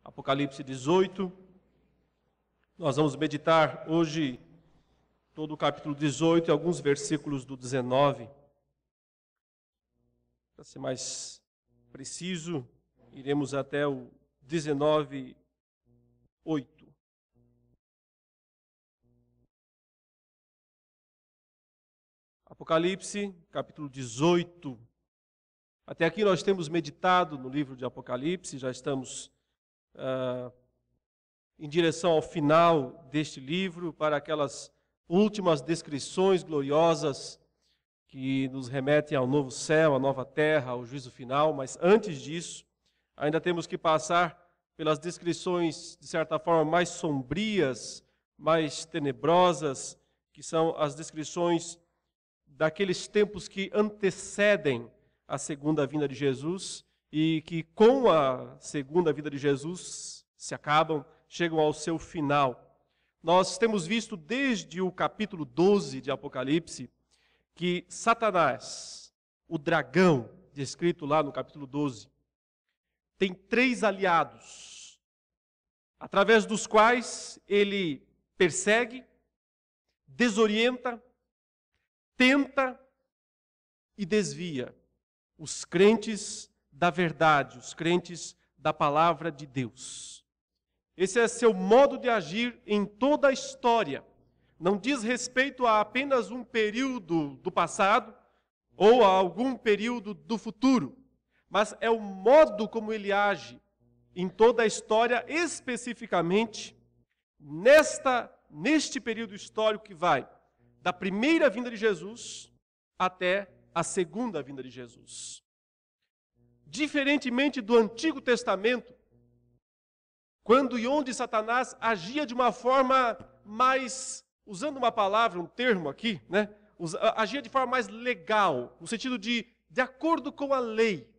Apocalipse 18. Nós vamos meditar hoje todo o capítulo 18 e alguns versículos do 19. Para ser mais preciso, iremos até o 19:8. Apocalipse, capítulo 18. Até aqui nós temos meditado no livro de Apocalipse, já estamos em direção ao final deste livro, para aquelas últimas descrições gloriosas que nos remetem ao novo céu, à nova terra, ao juízo final. Mas antes disso, ainda temos que passar pelas descrições, de certa forma, mais sombrias, mais tenebrosas, que são as descrições daqueles tempos que antecedem a segunda vinda de Jesus e que com a segunda vinda de Jesus se acabam, chegam ao seu final. Nós temos visto desde o capítulo 12 de Apocalipse que Satanás, o dragão, descrito lá no capítulo 12, tem 3 aliados, através dos quais ele persegue, desorienta, tenta e desvia os crentes da verdade, os crentes da palavra de Deus. Esse é seu modo de agir em toda a história. Não diz respeito a apenas um período do passado ou a algum período do futuro, mas é o modo como ele age em toda a história, especificamente neste período histórico que vai da primeira vinda de Jesus até a segunda vinda de Jesus. Diferentemente do Antigo Testamento, quando e onde Satanás agia de uma forma mais, usando uma palavra, um termo aqui, agia de forma mais legal, no sentido de acordo com a lei.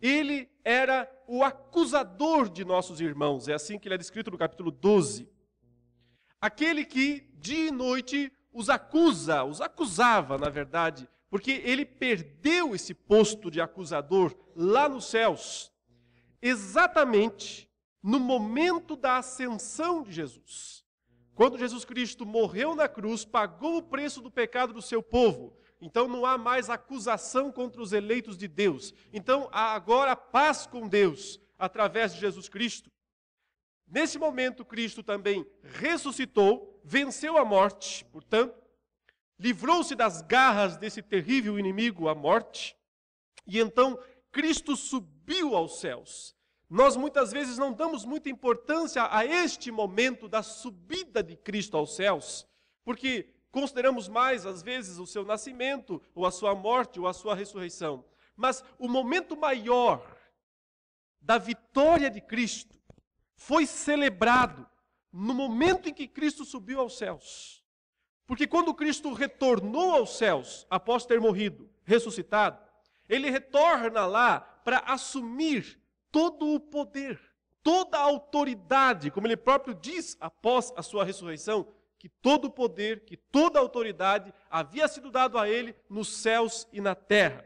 Ele era o acusador de nossos irmãos, é assim que ele é descrito no capítulo 12. Aquele que dia e noite os acusava, na verdade, porque ele perdeu esse posto de acusador lá nos céus, exatamente no momento da ascensão de Jesus. Quando Jesus Cristo morreu na cruz, pagou o preço do pecado do seu povo. Então não há mais acusação contra os eleitos de Deus. Então há agora paz com Deus, através de Jesus Cristo. Nesse momento, Cristo também ressuscitou, venceu a morte, portanto, livrou-se das garras desse terrível inimigo, a morte, e então Cristo subiu aos céus. Nós muitas vezes não damos muita importância a este momento da subida de Cristo aos céus, porque consideramos mais, às vezes, o seu nascimento, ou a sua morte, ou a sua ressurreição. Mas o momento maior da vitória de Cristo foi celebrado no momento em que Cristo subiu aos céus. Porque quando Cristo retornou aos céus, após ter morrido, ressuscitado, ele retorna lá para assumir todo o poder, toda a autoridade, como ele próprio diz após a sua ressurreição, que todo o poder, que toda a autoridade havia sido dado a ele nos céus e na terra.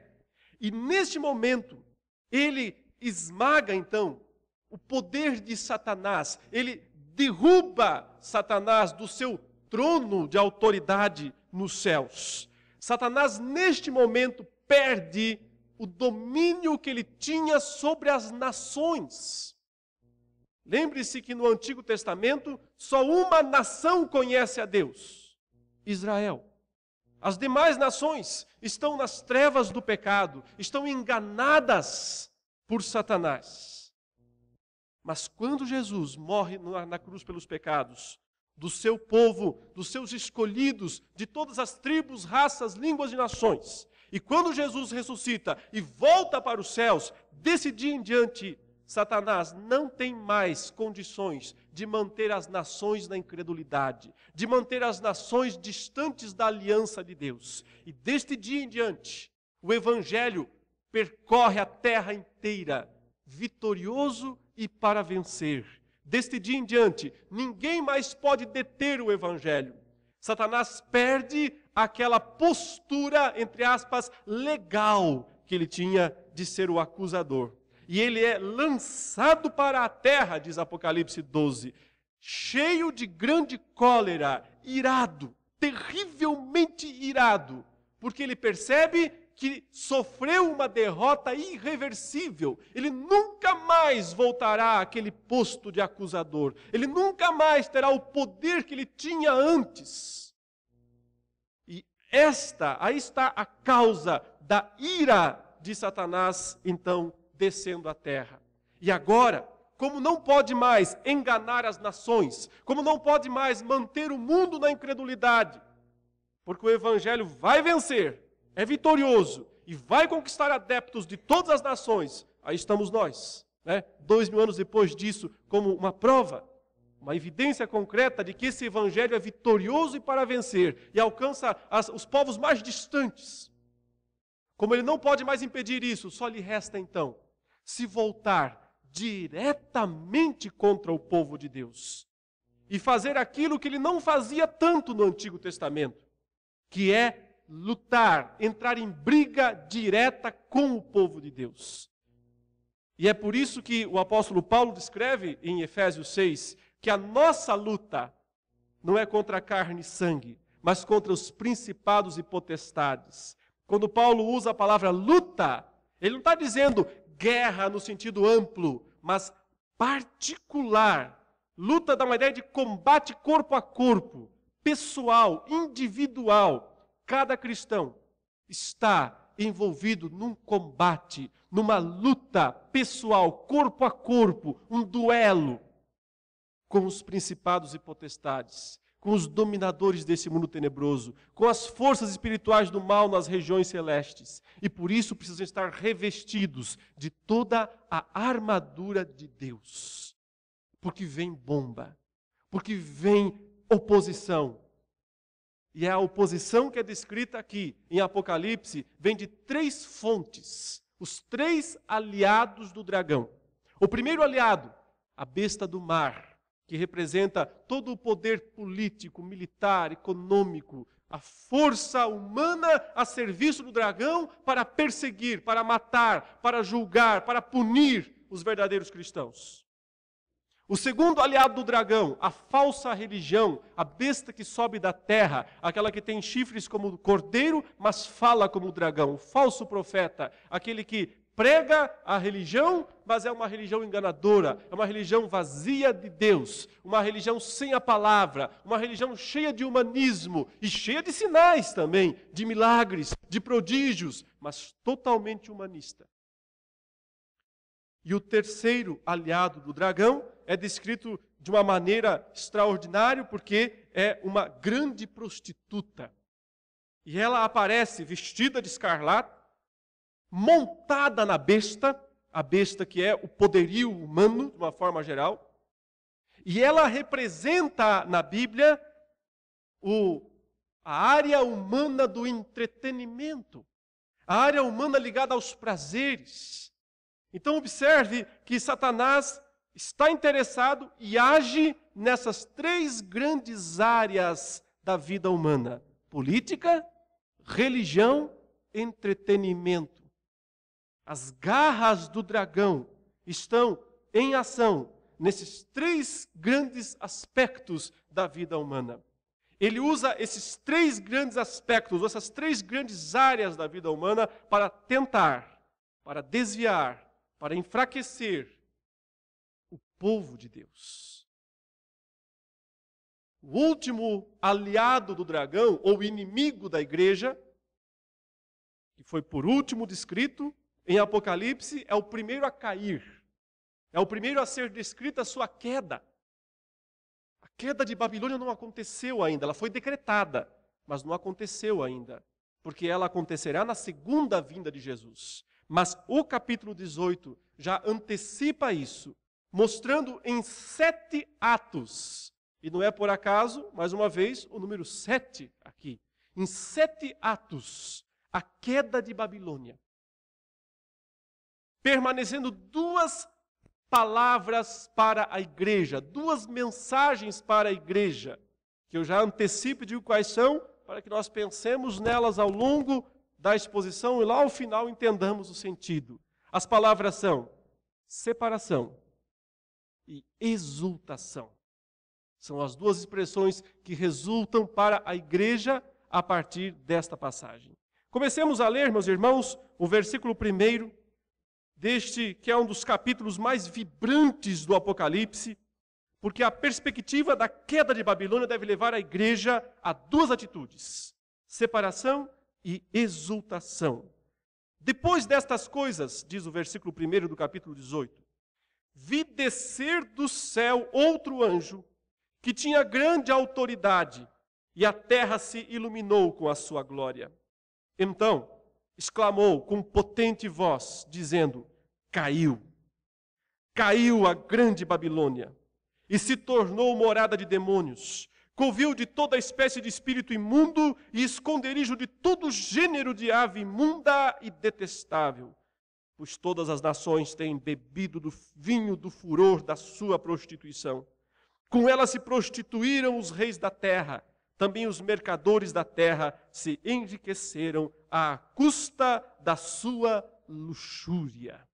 E neste momento, ele esmaga então o poder de Satanás, ele derruba Satanás do seu trono de autoridade nos céus. Satanás, neste momento, perde o domínio que ele tinha sobre as nações. Lembre-se que no Antigo Testamento, só uma nação conhece a Deus: Israel. As demais nações estão nas trevas do pecado, estão enganadas por Satanás. Mas quando Jesus morre na cruz pelos pecados do seu povo, dos seus escolhidos, de todas as tribos, raças, línguas e nações. E quando Jesus ressuscita e volta para os céus, desse dia em diante, Satanás não tem mais condições de manter as nações na incredulidade, de manter as nações distantes da aliança de Deus. E deste dia em diante, o Evangelho percorre a terra inteira, vitorioso e para vencer. Deste dia em diante, ninguém mais pode deter o Evangelho. Satanás perde aquela postura, entre aspas, legal que ele tinha de ser o acusador. e ele é lançado para a terra, diz Apocalipse 12, cheio de grande cólera, irado, terrivelmente irado, porque ele percebe que sofreu uma derrota irreversível. Ele nunca mais voltará àquele posto de acusador. Ele nunca mais terá o poder que ele tinha antes. E aí está a causa da ira de Satanás, então, descendo à terra. E agora, como não pode mais enganar as nações, como não pode mais manter o mundo na incredulidade, porque o evangelho vai vencer, é vitorioso e vai conquistar adeptos de todas as nações. Aí estamos nós, 2000 anos depois disso, como uma prova, uma evidência concreta de que esse evangelho é vitorioso e para vencer, e alcança os povos mais distantes. Como ele não pode mais impedir isso, só lhe resta então se voltar diretamente contra o povo de Deus e fazer aquilo que ele não fazia tanto no Antigo Testamento, que é lutar, entrar em briga direta com o povo de Deus. E é por isso que o apóstolo Paulo descreve em Efésios 6 que a nossa luta não é contra a carne e sangue, mas contra os principados e potestades. Quando Paulo usa a palavra luta, ele não está dizendo guerra no sentido amplo, mas particular. Luta dá uma ideia de combate corpo a corpo, pessoal, individual. Cada cristão está envolvido num combate, numa luta pessoal, corpo a corpo, um duelo com os principados e potestades, com os dominadores desse mundo tenebroso, com as forças espirituais do mal nas regiões celestes. E por isso precisam estar revestidos de toda a armadura de Deus. Porque vem bomba, porque vem oposição. E a oposição que é descrita aqui em Apocalipse vem de 3 fontes, os 3 aliados do dragão. O primeiro aliado, a besta do mar, que representa todo o poder político, militar, econômico, a força humana a serviço do dragão para perseguir, para matar, para julgar, para punir os verdadeiros cristãos. O segundo aliado do dragão, a falsa religião, a besta que sobe da terra, aquela que tem chifres como o cordeiro, mas fala como o dragão, o falso profeta, aquele que prega a religião, mas é uma religião enganadora, é uma religião vazia de Deus, uma religião sem a palavra, uma religião cheia de humanismo e cheia de sinais também, de milagres, de prodígios, mas totalmente humanista. E o terceiro aliado do dragão é descrito de uma maneira extraordinária, porque é uma grande prostituta. E ela aparece vestida de escarlate, montada na besta, a besta que é o poderio humano, de uma forma geral. E ela representa na Bíblia a área humana do entretenimento, a área humana ligada aos prazeres. Então observe que Satanás está interessado e age nessas 3 grandes áreas da vida humana: política, religião, entretenimento. As garras do dragão estão em ação nesses 3 grandes aspectos da vida humana. Ele usa esses 3 grandes aspectos, essas 3 grandes áreas da vida humana para tentar, para desviar, para enfraquecer o povo de Deus. O último aliado do dragão, ou inimigo da igreja, que foi por último descrito em Apocalipse, é o primeiro a cair. É o primeiro a ser descrita a sua queda. A queda de Babilônia não aconteceu ainda, ela foi decretada, mas não aconteceu ainda, porque ela acontecerá na segunda vinda de Jesus. Mas o capítulo 18 já antecipa isso, mostrando em 7 atos. E não é por acaso, mais uma vez, o número 7 aqui. Em 7 atos, a queda de Babilônia. Permanecendo 2 palavras para a igreja, 2 mensagens para a igreja, que eu já antecipo e digo quais são, para que nós pensemos nelas ao longo da exposição e lá ao final entendamos o sentido. As palavras são separação e exultação. São as duas expressões que resultam para a igreja a partir desta passagem. Comecemos a ler, meus irmãos, o versículo 1 deste que é um dos capítulos mais vibrantes do Apocalipse, porque a perspectiva da queda de Babilônia deve levar a igreja a duas atitudes: separação e exultação. Depois destas coisas, diz o versículo 1 do capítulo 18, vi descer do céu outro anjo, que tinha grande autoridade, e a terra se iluminou com a sua glória. Então exclamou com potente voz, dizendo: caiu a grande Babilônia, e se tornou morada de demônios, covil de toda espécie de espírito imundo e esconderijo de todo gênero de ave imunda e detestável, pois todas as nações têm bebido do vinho do furor da sua prostituição. Com ela se prostituíram os reis da terra, também os mercadores da terra se enriqueceram à custa da sua luxúria.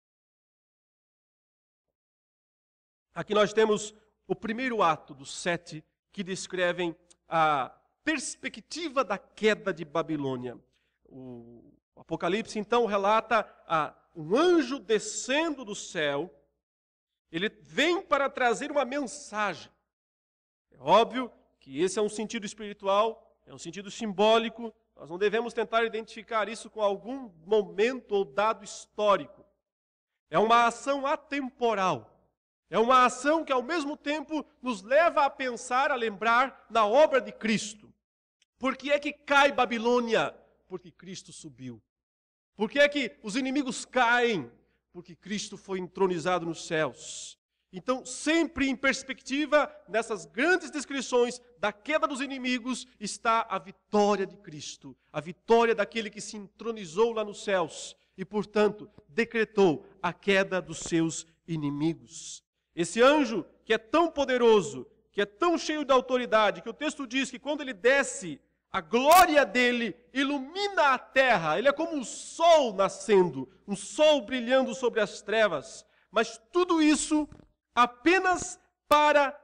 Aqui nós temos o primeiro ato dos 7 que descrevem a perspectiva da queda de Babilônia. O Apocalipse então relata um anjo descendo do céu. Ele vem para trazer uma mensagem. É óbvio que esse é um sentido espiritual, é um sentido simbólico. Nós não devemos tentar identificar isso com algum momento ou dado histórico. É uma ação atemporal. É uma ação que ao mesmo tempo nos leva a pensar, a lembrar na obra de Cristo. Por que é que cai Babilônia? Porque Cristo subiu. Por que é que os inimigos caem? Porque Cristo foi entronizado nos céus. Então, sempre em perspectiva, nessas grandes descrições da queda dos inimigos, está a vitória de Cristo. A vitória daquele que se entronizou lá nos céus e, portanto, decretou a queda dos seus inimigos. Esse anjo, que é tão poderoso, que é tão cheio de autoridade, que o texto diz que quando ele desce, a glória dele ilumina a terra. Ele é como um sol nascendo, um sol brilhando sobre as trevas. Mas tudo isso apenas para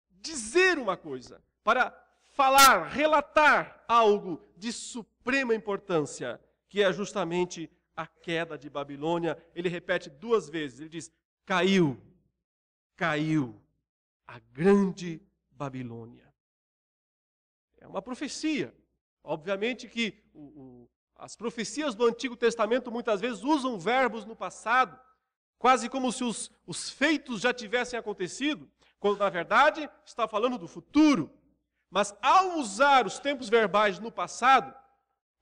dizer uma coisa, para falar, relatar algo de suprema importância, que é justamente a queda de Babilônia. Ele repete 2 vezes, ele diz: caiu a grande Babilônia. É uma profecia. Obviamente que as profecias do Antigo Testamento muitas vezes usam verbos no passado, quase como se os feitos já tivessem acontecido, quando na verdade está falando do futuro. Mas ao usar os tempos verbais no passado,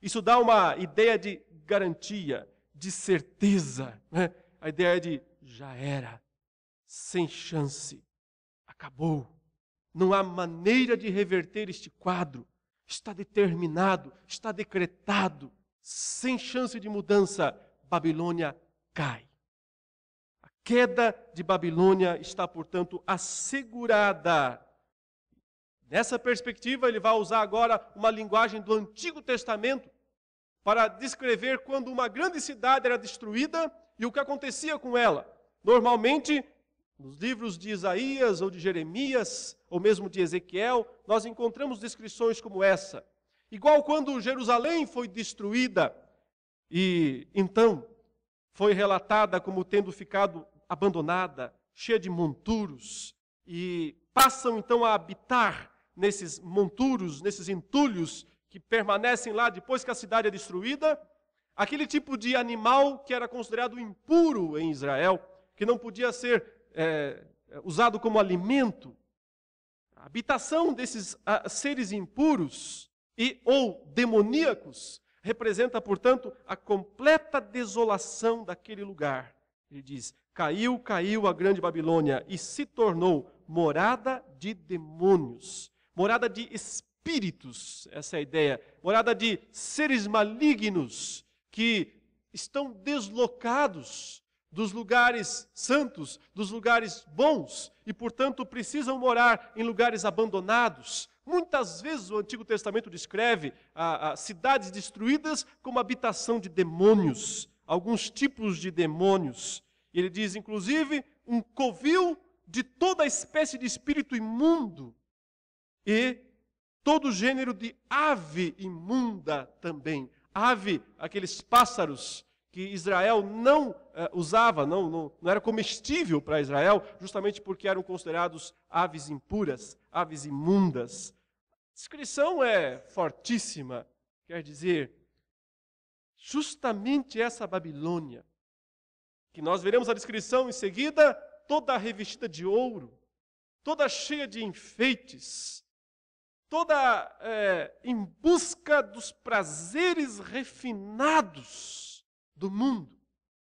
isso dá uma ideia de garantia, de certeza, né? A ideia de já era, sem chance, acabou. Não há maneira de reverter este quadro. Está determinado, está decretado, sem chance de mudança. Babilônia cai. A queda de Babilônia está, portanto, assegurada. Nessa perspectiva, ele vai usar agora uma linguagem do Antigo Testamento para descrever quando uma grande cidade era destruída e o que acontecia com ela. Normalmente, nos livros de Isaías ou de Jeremias, ou mesmo de Ezequiel, nós encontramos descrições como essa. Igual quando Jerusalém foi destruída e então foi relatada como tendo ficado abandonada, cheia de monturos, e passam então a habitar nesses monturos, nesses entulhos que permanecem lá depois que a cidade é destruída, aquele tipo de animal que era considerado impuro em Israel, que não podia ser usado como alimento. A habitação desses seres impuros ou demoníacos representa, portanto, a completa desolação daquele lugar. Ele diz: caiu a grande Babilônia e se tornou morada de demônios, morada de espíritos, essa é a ideia, morada de seres malignos que estão deslocados dos lugares santos, dos lugares bons, e, portanto, precisam morar em lugares abandonados. Muitas vezes o Antigo Testamento descreve cidades destruídas como habitação de demônios, alguns tipos de demônios. E ele diz, inclusive, um covil de toda espécie de espírito imundo e todo gênero de ave imunda também. Ave, aqueles pássaros que Israel não usava, não era comestível para Israel, justamente porque eram considerados aves impuras, aves imundas. A descrição é fortíssima, quer dizer, justamente essa Babilônia, que nós veremos a descrição em seguida, toda revestida de ouro, toda cheia de enfeites, toda em busca dos prazeres refinados do mundo,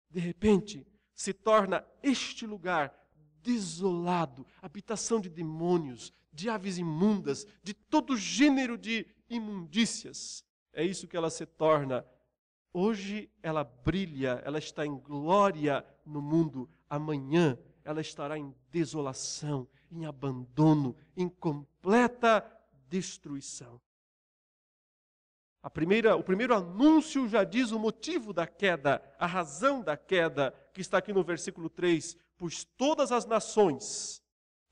de repente se torna este lugar desolado, habitação de demônios, de aves imundas, de todo gênero de imundícias. É isso que ela se torna. Hoje ela brilha, ela está em glória no mundo. Amanhã ela estará em desolação, em abandono, em completa destruição. O primeiro anúncio já diz o motivo da queda, a razão da queda, que está aqui no versículo 3. Pois todas as nações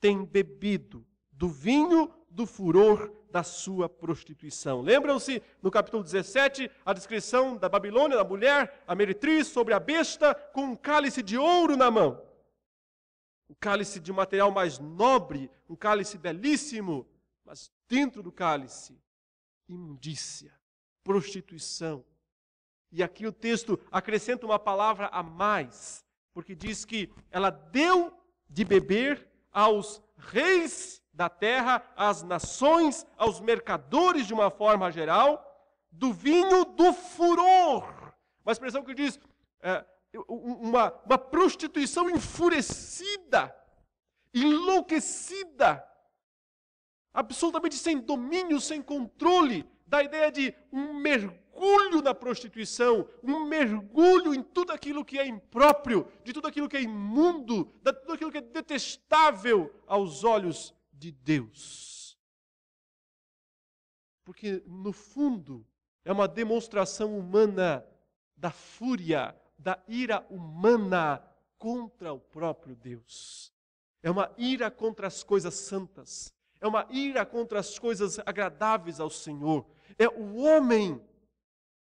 têm bebido do vinho do furor da sua prostituição. Lembram-se, no capítulo 17, a descrição da Babilônia, da mulher, a meretriz, sobre a besta, com um cálice de ouro na mão. Um cálice de material mais nobre, um cálice belíssimo, mas dentro do cálice, imundícia, prostituição. E aqui o texto acrescenta uma palavra a mais, porque diz que ela deu de beber aos reis da terra, às nações, aos mercadores de uma forma geral, do vinho do furor. Uma expressão que diz uma prostituição enfurecida, enlouquecida, absolutamente sem domínio, sem controle, da ideia de um mergulho na prostituição, um mergulho em tudo aquilo que é impróprio, de tudo aquilo que é imundo, de tudo aquilo que é detestável aos olhos de Deus. Porque, no fundo, é uma demonstração humana da fúria, da ira humana contra o próprio Deus. É uma ira contra as coisas santas. É uma ira contra as coisas agradáveis ao Senhor. É o homem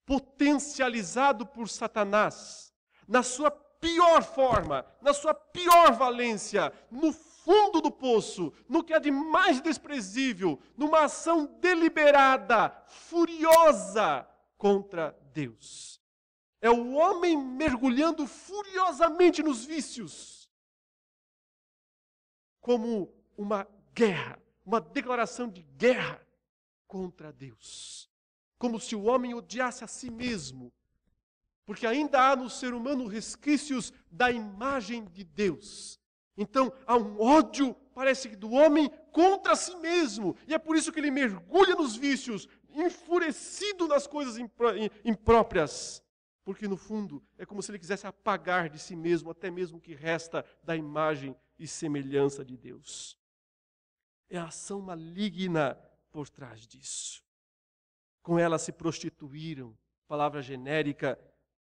potencializado por Satanás, na sua pior forma, na sua pior valência, no fundo do poço, no que há de mais desprezível, numa ação deliberada, furiosa contra Deus. É o homem mergulhando furiosamente nos vícios, como uma guerra, uma declaração de guerra contra Deus. Como se o homem odiasse a si mesmo, porque ainda há no ser humano resquícios da imagem de Deus. Então há um ódio, parece que do homem, contra si mesmo. E é por isso que ele mergulha nos vícios, enfurecido nas coisas impróprias. Porque no fundo é como se ele quisesse apagar de si mesmo até mesmo o que resta da imagem e semelhança de Deus. É a ação maligna por trás disso. Com ela se prostituíram, palavra genérica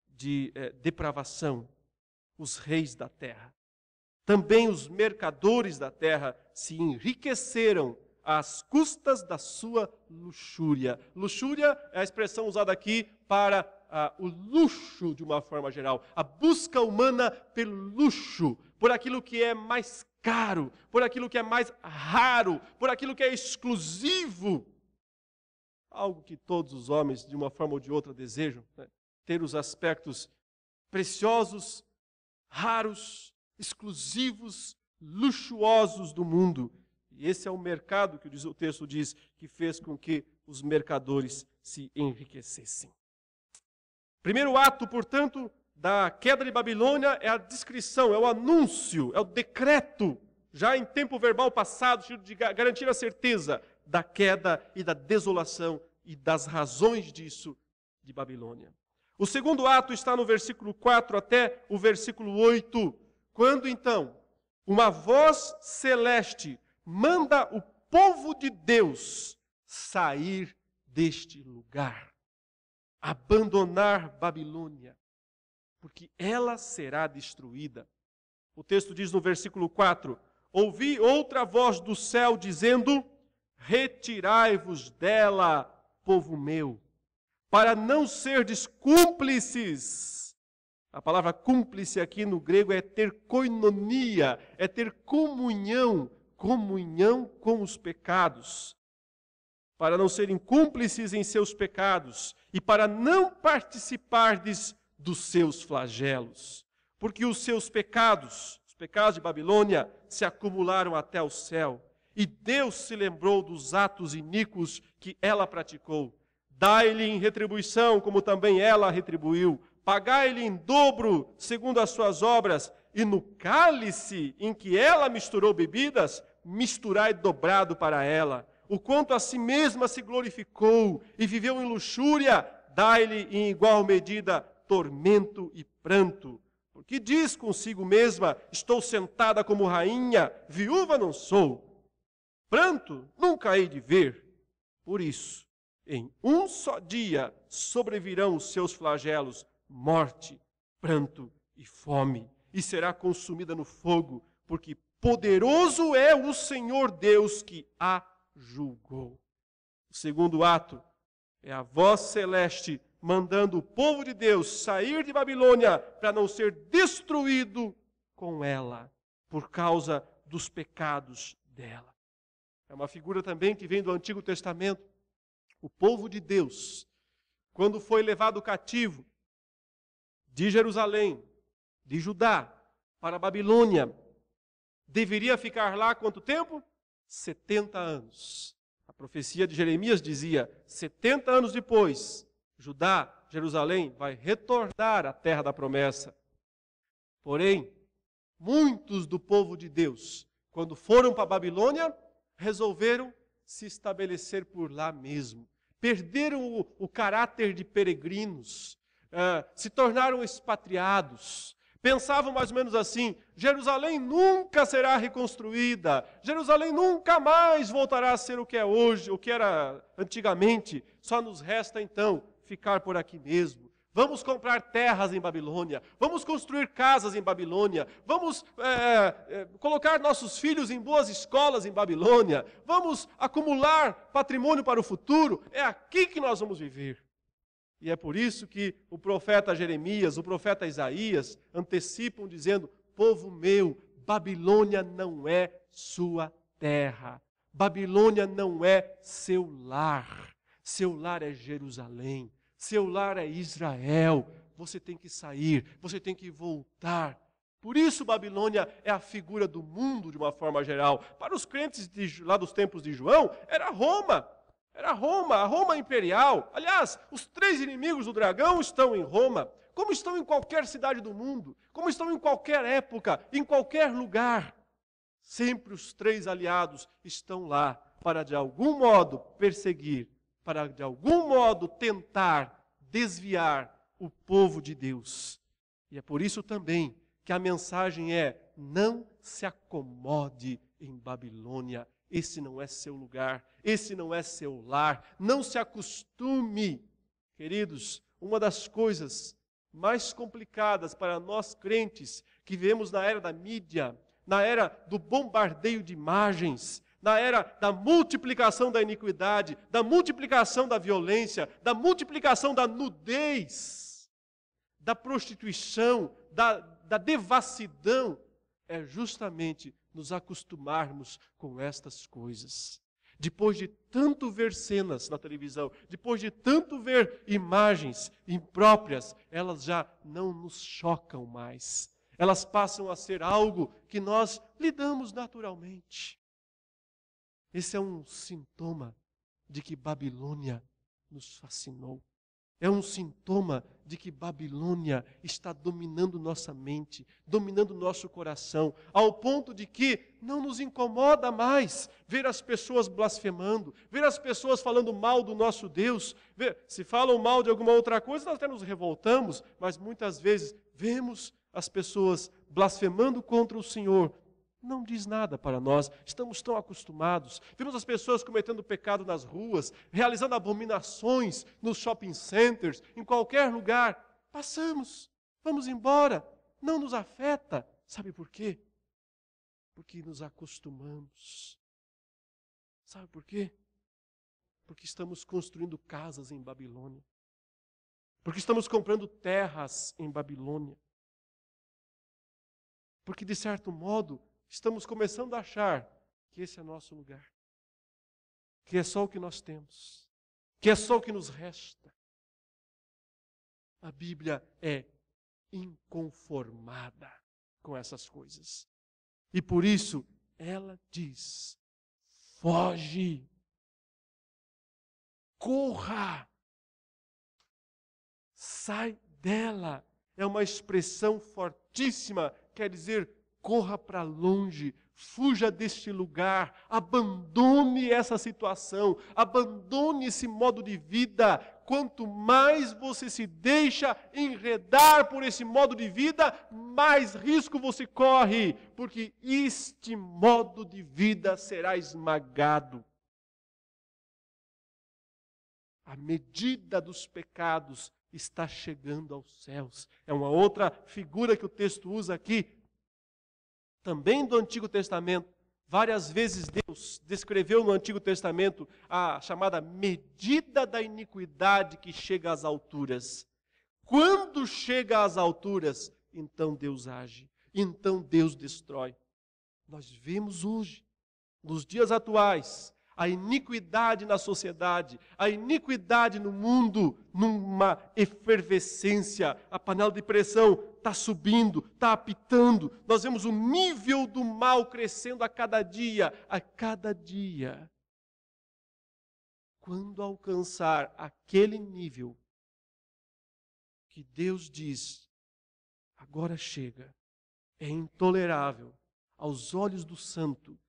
de depravação, os reis da terra. Também os mercadores da terra se enriqueceram às custas da sua luxúria. Luxúria é a expressão usada aqui para o luxo de uma forma geral. A busca humana pelo luxo, por aquilo que é mais caro, por aquilo que é mais raro, por aquilo que é exclusivo. Algo que todos os homens, de uma forma ou de outra, desejam, né? Ter os aspectos preciosos, raros, exclusivos, luxuosos do mundo. E esse é o mercado que o texto diz que fez com que os mercadores se enriquecessem. Primeiro ato, portanto, da queda de Babilônia é a descrição, é o anúncio, é o decreto, já em tempo verbal passado, de garantir a certeza da queda e da desolação e das razões disso de Babilônia. O segundo ato está no versículo 4 até o versículo 8, quando então uma voz celeste manda o povo de Deus sair deste lugar, abandonar Babilônia, porque ela será destruída O texto diz no versículo 4: ouvi outra voz do céu dizendo: retirai-vos dela, povo meu, para não serdes cúmplices. A palavra cúmplice aqui no grego é ter koinonia, é ter comunhão com os pecados. Para não serem cúmplices em seus pecados e para não participardes dos seus flagelos. Porque os seus pecados, os pecados de Babilônia, se acumularam até o céu. E Deus se lembrou dos atos iníquos que ela praticou. Dai-lhe em retribuição, como também ela retribuiu. Pagai-lhe em dobro, segundo as suas obras. E no cálice em que ela misturou bebidas, misturai dobrado para ela. O quanto a si mesma se glorificou e viveu em luxúria, dai-lhe em igual medida tormento e pranto. Porque diz consigo mesma: estou sentada como rainha, viúva não sou. Pranto nunca hei de ver. Por isso, em um só dia sobrevirão os seus flagelos, morte, pranto e fome, e será consumida no fogo, porque poderoso é o Senhor Deus que a julgou. O segundo ato é a voz celeste mandando o povo de Deus sair de Babilônia para não ser destruído com ela, por causa dos pecados dela. É uma figura também que vem do Antigo Testamento. O povo de Deus, quando foi levado cativo de Jerusalém, de Judá, para a Babilônia, deveria ficar lá quanto tempo? 70 anos. A profecia de Jeremias dizia: 70 anos depois, Judá, Jerusalém, vai retornar à terra da promessa. Porém, muitos do povo de Deus, quando foram para a Babilônia, resolveram se estabelecer por lá mesmo. Perderam o caráter de peregrinos, se tornaram expatriados. Pensavam mais ou menos assim: Jerusalém nunca será reconstruída, Jerusalém nunca mais voltará a ser o que é hoje, o que era antigamente, só nos resta então ficar por aqui mesmo. Vamos comprar terras em Babilônia, vamos construir casas em Babilônia, vamos colocar nossos filhos em boas escolas em Babilônia, vamos acumular patrimônio para o futuro, é aqui que nós vamos viver. E é por isso que o profeta Jeremias, o profeta Isaías antecipam dizendo: povo meu, Babilônia não é sua terra, Babilônia não é seu lar é Jerusalém. Seu lar é Israel, você tem que sair, você tem que voltar. Por isso Babilônia é a figura do mundo de uma forma geral. Para os crentes lá dos tempos de João, era Roma, a Roma imperial. Aliás, os 3 inimigos do dragão estão em Roma, como estão em qualquer cidade do mundo, como estão em qualquer época, em qualquer lugar. Sempre os 3 aliados estão lá para de algum modo perseguir, para de algum modo tentar desviar o povo de Deus. E é por isso também que a mensagem é: não se acomode em Babilônia, esse não é seu lugar, esse não é seu lar, não se acostume. Queridos, uma das coisas mais complicadas para nós crentes que vivemos na era da mídia, na era do bombardeio de imagens, na era da multiplicação da iniquidade, da multiplicação da violência, da multiplicação da nudez, da prostituição, da devassidão, é justamente nos acostumarmos com estas coisas. Depois de tanto ver cenas na televisão, depois de tanto ver imagens impróprias, elas já não nos chocam mais. Elas passam a ser algo que nós lidamos naturalmente. Esse é um sintoma de que Babilônia nos fascinou. É um sintoma de que Babilônia está dominando nossa mente, dominando nosso coração, ao ponto de que não nos incomoda mais ver as pessoas blasfemando, ver as pessoas falando mal do nosso Deus. Se falam mal de alguma outra coisa, nós até nos revoltamos, mas muitas vezes vemos as pessoas blasfemando contra o Senhor. Não diz nada para nós, estamos tão acostumados. Vemos as pessoas cometendo pecado nas ruas, realizando abominações nos shopping centers, em qualquer lugar. Passamos, vamos embora, não nos afeta. Sabe por quê? Porque nos acostumamos. Sabe por quê? Porque estamos construindo casas em Babilônia. Porque estamos comprando terras em Babilônia. Porque, de certo modo, estamos começando a achar que esse é nosso lugar. Que é só o que nós temos. Que é só o que nos resta. A Bíblia é inconformada com essas coisas. E por isso, ela diz, foge, corra, sai dela. É uma expressão fortíssima, quer dizer, corra para longe, fuja deste lugar, abandone essa situação, abandone esse modo de vida. Quanto mais você se deixa enredar por esse modo de vida, mais risco você corre, porque este modo de vida será esmagado. A medida dos pecados está chegando aos céus. É uma outra figura que o texto usa aqui, também do Antigo Testamento. Várias vezes Deus descreveu no Antigo Testamento a chamada medida da iniquidade que chega às alturas. Quando chega às alturas, então Deus age, então Deus destrói. Nós vemos hoje, nos dias atuais, a iniquidade na sociedade, a iniquidade no mundo, numa efervescência. A panela de pressão está subindo, está apitando. Nós vemos o nível do mal crescendo a cada dia, a cada dia. Quando alcançar aquele nível que Deus diz, agora chega, é intolerável aos olhos do Santo,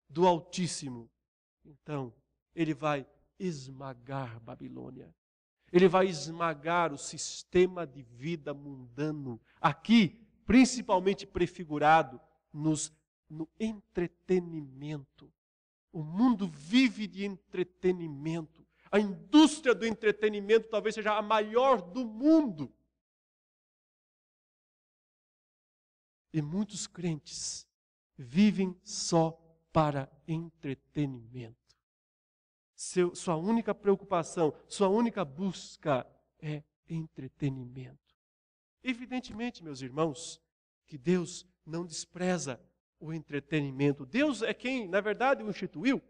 do Altíssimo, então, ele vai esmagar Babilônia. Ele vai esmagar o sistema de vida mundano. Aqui, principalmente prefigurado no entretenimento. O mundo vive de entretenimento. A indústria do entretenimento talvez seja a maior do mundo. E muitos crentes vivem só para entretenimento. Sua única preocupação, sua única busca é entretenimento. Evidentemente, meus irmãos, que Deus não despreza o entretenimento. Deus é quem, na verdade, o instituiu.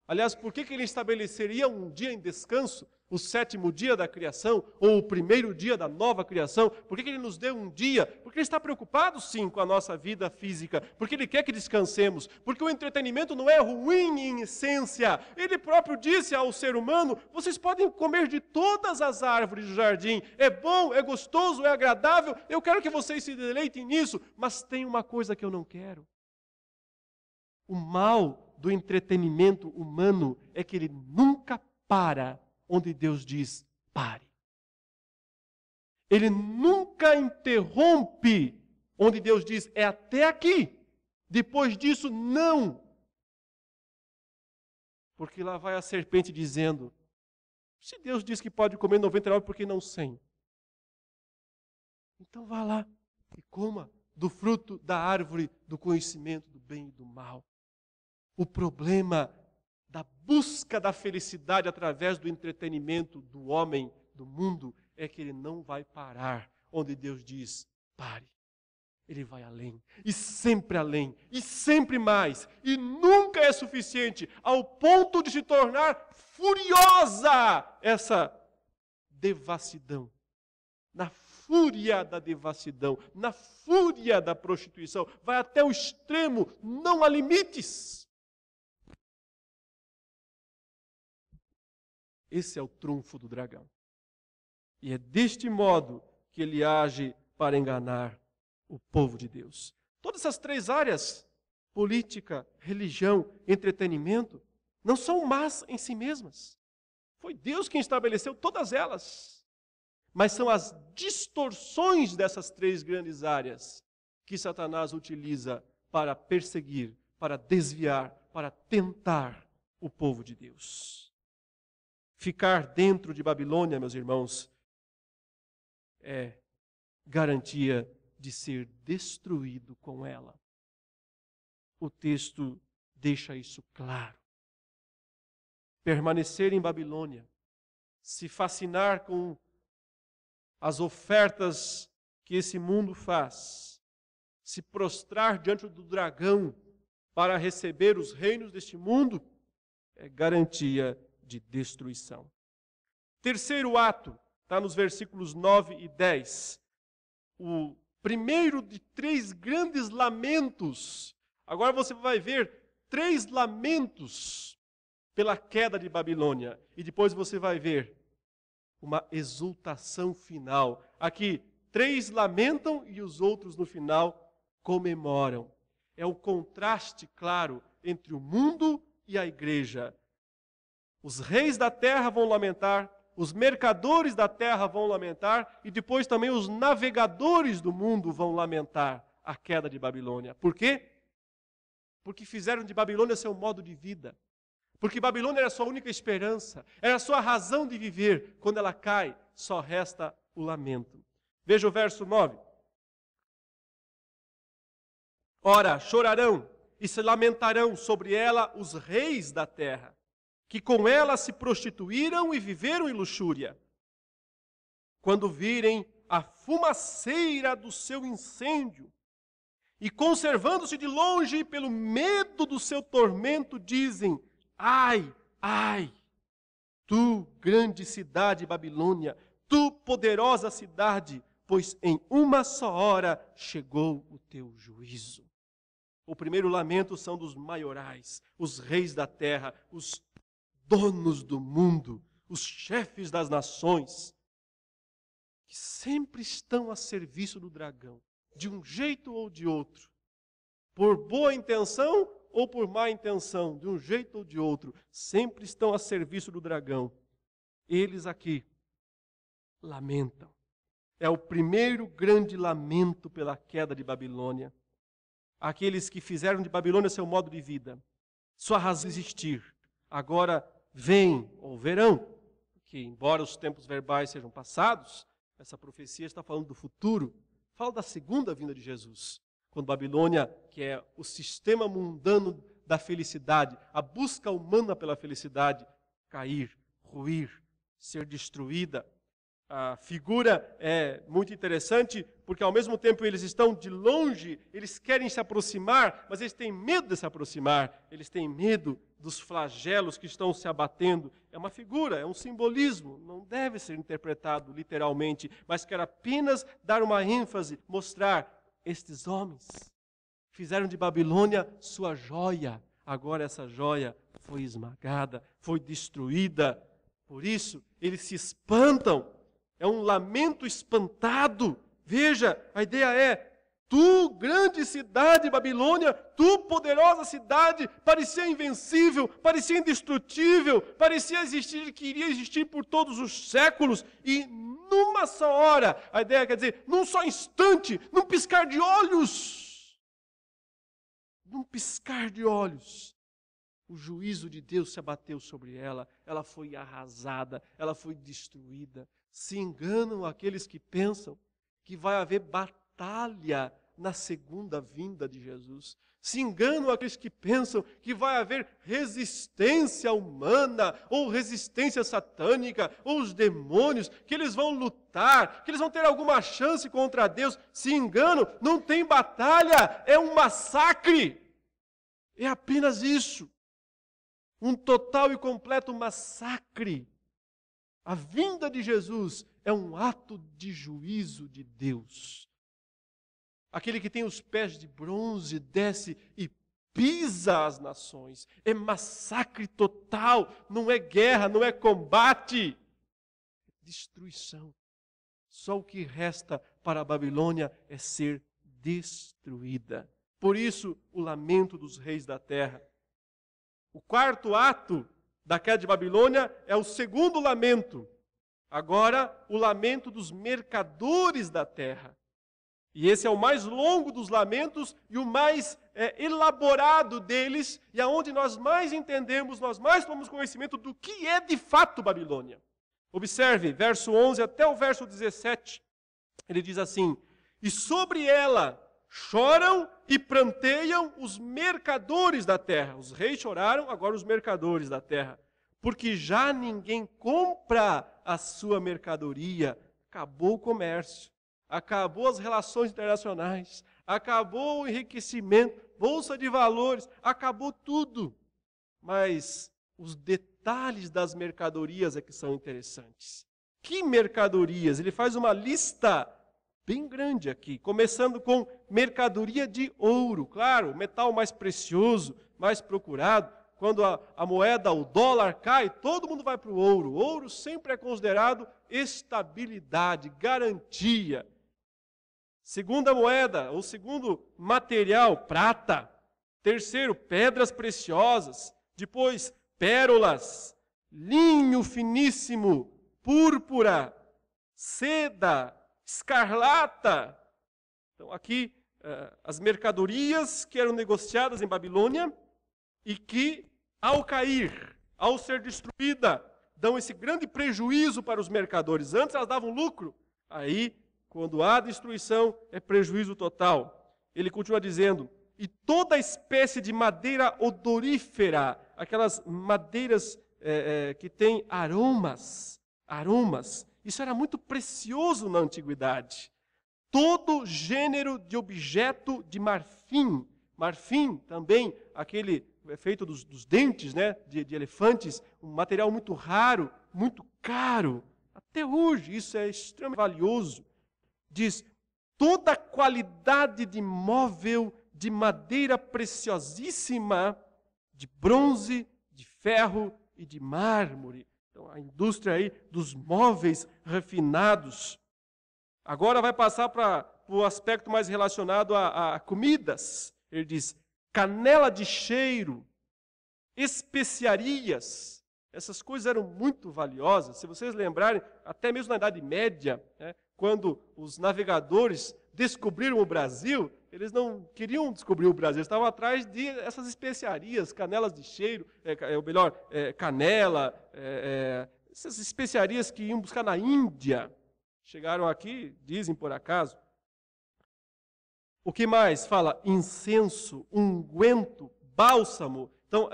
Aliás, por que ele estabeleceria um dia em descanso, o 7º dia da criação, ou o 1º dia da nova criação? Por que ele nos deu um dia? Porque ele está preocupado, sim, com a nossa vida física, porque ele quer que descansemos, porque o entretenimento não é ruim em essência. Ele próprio disse ao ser humano, vocês podem comer de todas as árvores do jardim, é bom, é gostoso, é agradável, eu quero que vocês se deleitem nisso, mas tem uma coisa que eu não quero. O mal do entretenimento humano é que ele nunca para onde Deus diz, pare. Ele nunca interrompe onde Deus diz, é até aqui. Depois disso, não. Porque lá vai a serpente dizendo, se Deus diz que pode comer 99, por que não 100? Então vá lá e coma do fruto da árvore do conhecimento do bem e do mal. O problema da busca da felicidade através do entretenimento do homem, do mundo, é que ele não vai parar onde Deus diz, pare. Ele vai além, e sempre mais, e nunca é suficiente, ao ponto de se tornar furiosa essa devassidão. Na fúria da devassidão, na fúria da prostituição, vai até o extremo, não há limites. Esse é o trunfo do dragão. E é deste modo que ele age para enganar o povo de Deus. Todas essas 3 áreas, política, religião, entretenimento, não são más em si mesmas. Foi Deus quem estabeleceu todas elas. Mas são as distorções dessas 3 grandes áreas que Satanás utiliza para perseguir, para desviar, para tentar o povo de Deus. Ficar dentro de Babilônia, meus irmãos, é garantia de ser destruído com ela. O texto deixa isso claro. Permanecer em Babilônia, se fascinar com as ofertas que esse mundo faz, se prostrar diante do dragão para receber os reinos deste mundo, é garantia de destruição. Terceiro ato, está nos versículos 9 e 10. O primeiro de 3 grandes lamentos. Agora você vai ver 3 lamentos pela queda de Babilônia. E depois você vai ver uma exultação final. Aqui, 3 lamentam e os outros no final comemoram. É o contraste claro entre o mundo e a igreja. Os reis da terra vão lamentar, os mercadores da terra vão lamentar e depois também os navegadores do mundo vão lamentar a queda de Babilônia. Por quê? Porque fizeram de Babilônia seu modo de vida. Porque Babilônia era a sua única esperança, era a sua razão de viver. Quando ela cai, só resta o lamento. Veja o verso 9. Ora, chorarão e se lamentarão sobre ela os reis da terra, que com ela se prostituíram e viveram em luxúria. Quando virem a fumaceira do seu incêndio, e conservando-se de longe pelo medo do seu tormento, dizem: ai, ai, tu grande cidade Babilônia, tu poderosa cidade, pois em uma só hora chegou o teu juízo. O primeiro lamento são dos maiorais, os reis da terra, os donos do mundo, os chefes das nações, que sempre estão a serviço do dragão, de um jeito ou de outro, por boa intenção ou por má intenção, de um jeito ou de outro, sempre estão a serviço do dragão. Eles aqui lamentam. É o primeiro grande lamento pela queda de Babilônia. Aqueles que fizeram de Babilônia seu modo de vida, sua razão de existir, agora vêm ou verão, que embora os tempos verbais sejam passados, essa profecia está falando do futuro, fala da segunda vinda de Jesus, quando Babilônia, que é o sistema mundano da felicidade, a busca humana pela felicidade, cair, ruir, ser destruída. A figura é muito interessante, porque ao mesmo tempo eles estão de longe, eles querem se aproximar, mas eles têm medo de se aproximar, eles têm medo dos flagelos que estão se abatendo. É uma figura, é um simbolismo, não deve ser interpretado literalmente, mas quer apenas dar uma ênfase, mostrar: estes homens fizeram de Babilônia sua joia, agora essa joia foi esmagada, foi destruída, por isso eles se espantam. É um lamento espantado. Veja, a ideia é: tu, grande cidade Babilônia, tu, poderosa cidade, parecia invencível, parecia indestrutível, parecia existir, que iria existir por todos os séculos, e numa só hora, a ideia quer dizer, num só instante, num piscar de olhos, o juízo de Deus se abateu sobre ela, ela foi arrasada, ela foi destruída. Se enganam aqueles que pensam que vai haver batalha na segunda vinda de Jesus. Se enganam aqueles que pensam que vai haver resistência humana, ou resistência satânica, ou os demônios, que eles vão lutar, que eles vão ter alguma chance contra Deus. Se enganam, não tem batalha, é um massacre. É apenas isso. Um total e completo massacre. A vinda de Jesus é um ato de juízo de Deus. Aquele que tem os pés de bronze desce e pisa as nações. É massacre total, não é guerra, não é combate. É destruição. Só o que resta para a Babilônia é ser destruída. Por isso, o lamento dos reis da terra. O quarto ato da queda de Babilônia é o segundo lamento. Agora, o lamento dos mercadores da terra. E esse é o mais longo dos lamentos e o mais elaborado deles, e aonde nós mais entendemos, nós mais tomamos conhecimento do que é de fato Babilônia. Observe, verso 11 até o verso 17, ele diz assim: e sobre ela choram e pranteiam os mercadores da terra. Os reis choraram, agora os mercadores da terra. Porque já ninguém compra a sua mercadoria. Acabou o comércio, acabou as relações internacionais, acabou o enriquecimento, bolsa de valores, acabou tudo. Mas os detalhes das mercadorias é que são interessantes. Que mercadorias? Ele faz uma lista bem grande aqui, começando com mercadoria de ouro. Claro, metal mais precioso, mais procurado. Quando a moeda, o dólar cai, todo mundo vai para o ouro. O ouro sempre é considerado estabilidade, garantia. Segunda moeda, ou segundo material, prata. Terceiro, pedras preciosas. Depois, pérolas, linho finíssimo, púrpura, seda, escarlata. Então, aqui, as mercadorias que eram negociadas em Babilônia e que, ao cair, ao ser destruída, dão esse grande prejuízo para os mercadores. Antes elas davam lucro. Aí, quando há destruição, é prejuízo total. Ele continua dizendo, e toda espécie de madeira odorífera, aquelas madeiras que têm aromas. Isso era muito precioso na antiguidade. Todo gênero de objeto de marfim. Marfim também, aquele feito dos dentes, né, de elefantes, um material muito raro, muito caro. Até hoje isso é extremamente valioso. Diz, toda qualidade de móvel de madeira preciosíssima, de bronze, de ferro e de mármore. Então, a indústria aí dos móveis refinados. Agora vai passar para o aspecto mais relacionado a comidas. Ele diz, canela de cheiro, especiarias. Essas coisas eram muito valiosas. Se vocês lembrarem, até mesmo na Idade Média, né, quando os navegadores descobriram o Brasil, eles não queriam descobrir o Brasil, eles estavam atrás de essas especiarias, canelas de cheiro, canela, essas especiarias que iam buscar na Índia. Chegaram aqui, dizem por acaso. O que mais? Fala incenso, unguento, bálsamo. Então,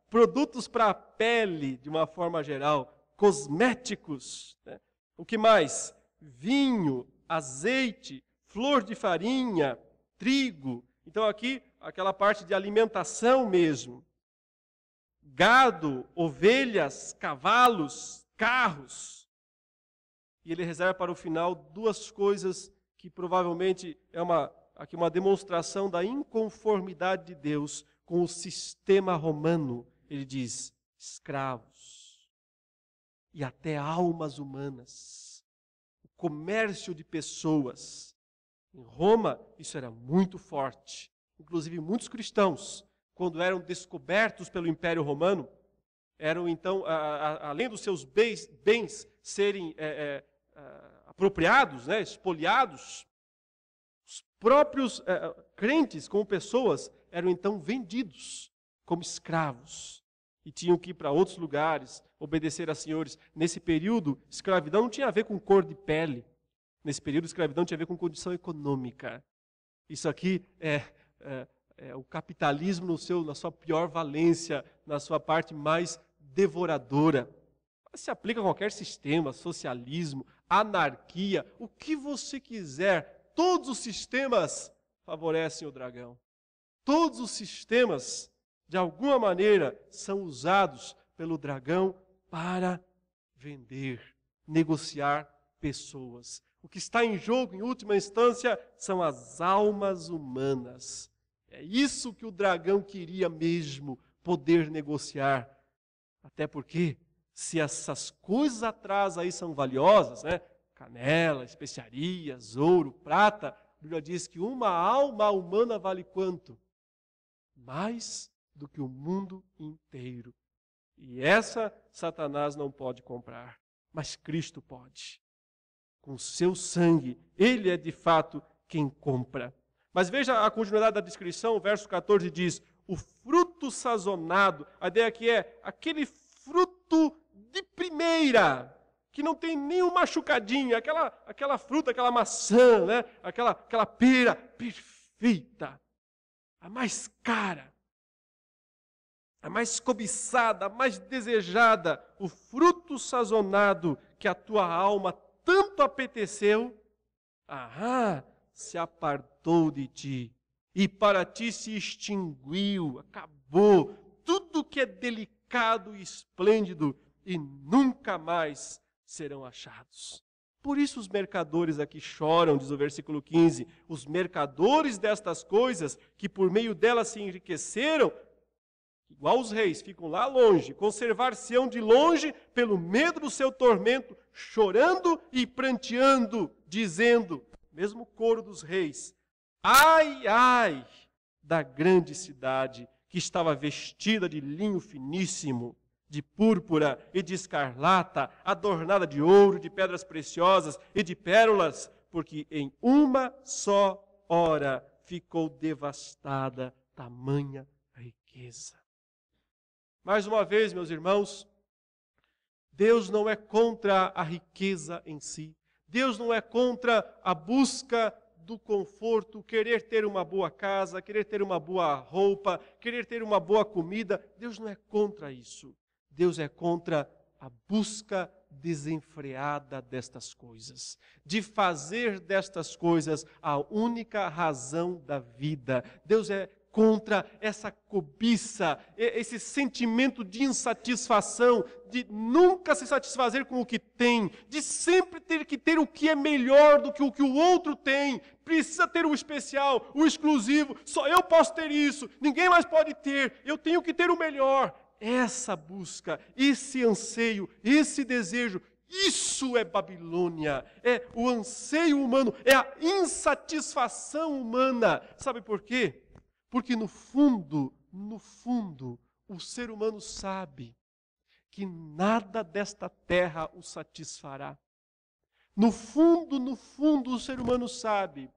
produtos para a pele, de uma forma geral, cosméticos. Né? O que mais? Vinho, azeite, flor de farinha, trigo. Então aqui, aquela parte de alimentação mesmo. Gado, ovelhas, cavalos, carros. E ele reserva para o final duas coisas que provavelmente é aqui uma demonstração da inconformidade de Deus com o sistema romano. Ele diz, escravos e até almas humanas. O comércio de pessoas. Em Roma, isso era muito forte. Inclusive, muitos cristãos, quando eram descobertos pelo Império Romano, eram então, além dos seus bens serem apropriados, né, espoliados, os próprios crentes, como pessoas, eram então vendidos como escravos. E tinham que ir para outros lugares, obedecer a senhores. Nesse período, escravidão não tinha a ver com cor de pele. Nesse período, escravidão tinha a ver com condição econômica. Isso aqui é o capitalismo na sua pior valência, na sua parte mais devoradora. Se aplica a qualquer sistema, socialismo, anarquia, o que você quiser. Todos os sistemas favorecem o dragão. Todos os sistemas, de alguma maneira, são usados pelo dragão para vender, negociar pessoas. O que está em jogo, em última instância, são as almas humanas. É isso que o dragão queria mesmo, poder negociar. Até porque, se essas coisas atrás aí são valiosas, né? Canela, especiarias, ouro, prata, a Bíblia diz que uma alma humana vale quanto? Mais do que o mundo inteiro. E essa Satanás não pode comprar, mas Cristo pode. Com seu sangue, ele é de fato quem compra. Mas veja a continuidade da descrição, o verso 14 diz, o fruto sazonado, a ideia aqui é aquele fruto de primeira, que não tem nenhum machucadinho, aquela fruta, aquela maçã, né? aquela pera perfeita, a mais cara, a mais cobiçada, a mais desejada, o fruto sazonado que a tua alma tanto apeteceu, se apartou de ti e para ti se extinguiu, acabou, tudo que é delicado e esplêndido e nunca mais serão achados. Por isso os mercadores aqui choram, diz o versículo 15, os mercadores destas coisas que por meio delas se enriqueceram, igual os reis, ficam lá longe, conservar-se-ão de longe pelo medo do seu tormento, chorando e pranteando, dizendo, mesmo coro dos reis, ai, ai, da grande cidade que estava vestida de linho finíssimo, de púrpura e de escarlata, adornada de ouro, de pedras preciosas e de pérolas, porque em uma só hora ficou devastada tamanha riqueza. Mais uma vez, meus irmãos, Deus não é contra a riqueza em si. Deus não é contra a busca do conforto, querer ter uma boa casa, querer ter uma boa roupa, querer ter uma boa comida. Deus não é contra isso. Deus é contra a busca desenfreada destas coisas, de fazer destas coisas a única razão da vida. Deus é contra essa cobiça, esse sentimento de insatisfação, de nunca se satisfazer com o que tem, de sempre ter que ter o que é melhor do que o outro tem. Precisa ter o especial, o exclusivo, só eu posso ter isso, ninguém mais pode ter, eu tenho que ter o melhor. Essa busca, esse anseio, esse desejo, isso é Babilônia, é o anseio humano, é a insatisfação humana. Sabe por quê? Porque no fundo, o ser humano sabe que nada desta terra o satisfará. No fundo, o ser humano sabe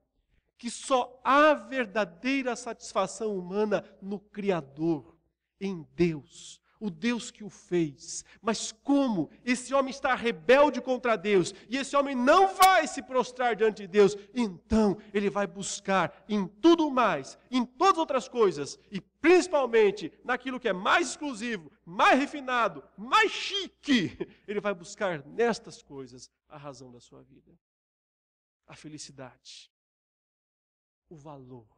que só há verdadeira satisfação humana no Criador, em Deus, o Deus que o fez. Mas como esse homem está rebelde contra Deus, e esse homem não vai se prostrar diante de Deus, então ele vai buscar em tudo mais, em todas as outras coisas, e principalmente naquilo que é mais exclusivo, mais refinado, mais chique, ele vai buscar nestas coisas a razão da sua vida. A felicidade, o valor,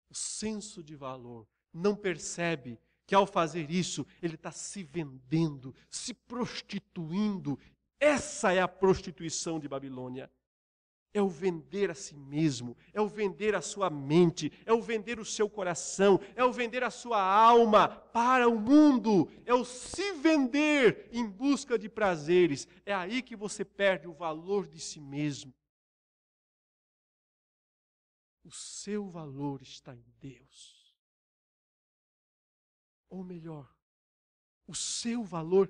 o senso de valor. Não percebe que ao fazer isso, ele está se vendendo, se prostituindo. Essa é a prostituição de Babilônia. É o vender a si mesmo, é o vender a sua mente, é o vender o seu coração, é o vender a sua alma para o mundo, é o se vender em busca de prazeres. É aí que você perde o valor de si mesmo. O seu valor está em Deus. Ou melhor, o seu valor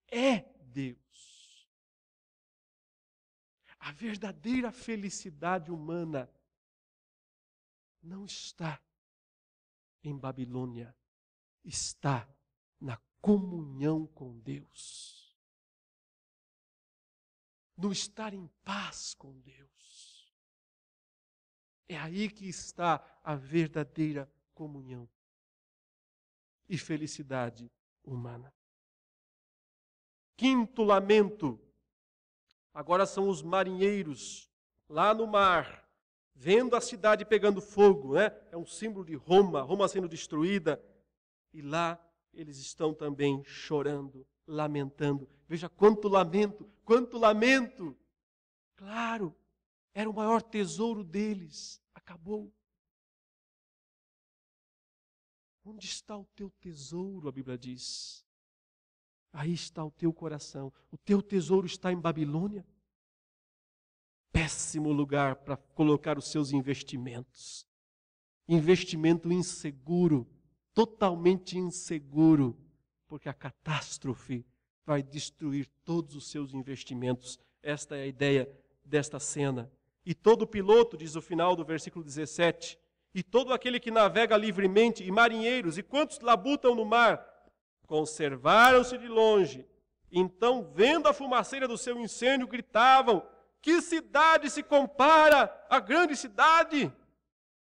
é Deus. A verdadeira felicidade humana não está em Babilônia, está na comunhão com Deus, no estar em paz com Deus. É aí que está a verdadeira comunhão e felicidade humana. Quinto lamento. Agora são os marinheiros lá no mar, vendo a cidade pegando fogo, né? É um símbolo de Roma sendo destruída. E lá eles estão também chorando, lamentando. Veja quanto lamento, quanto lamento. Claro, era o maior tesouro deles, acabou. Onde está o teu tesouro, a Bíblia diz? Aí está o teu coração. O teu tesouro está em Babilônia. Péssimo lugar para colocar os seus investimentos. Investimento inseguro, totalmente inseguro, porque a catástrofe vai destruir todos os seus investimentos. Esta é a ideia desta cena. E todo piloto, diz o final do versículo 17, e todo aquele que navega livremente, e marinheiros, e quantos labutam no mar, conservaram-se de longe, Então, vendo a fumaceira do seu incêndio, gritavam: que cidade se compara à grande cidade?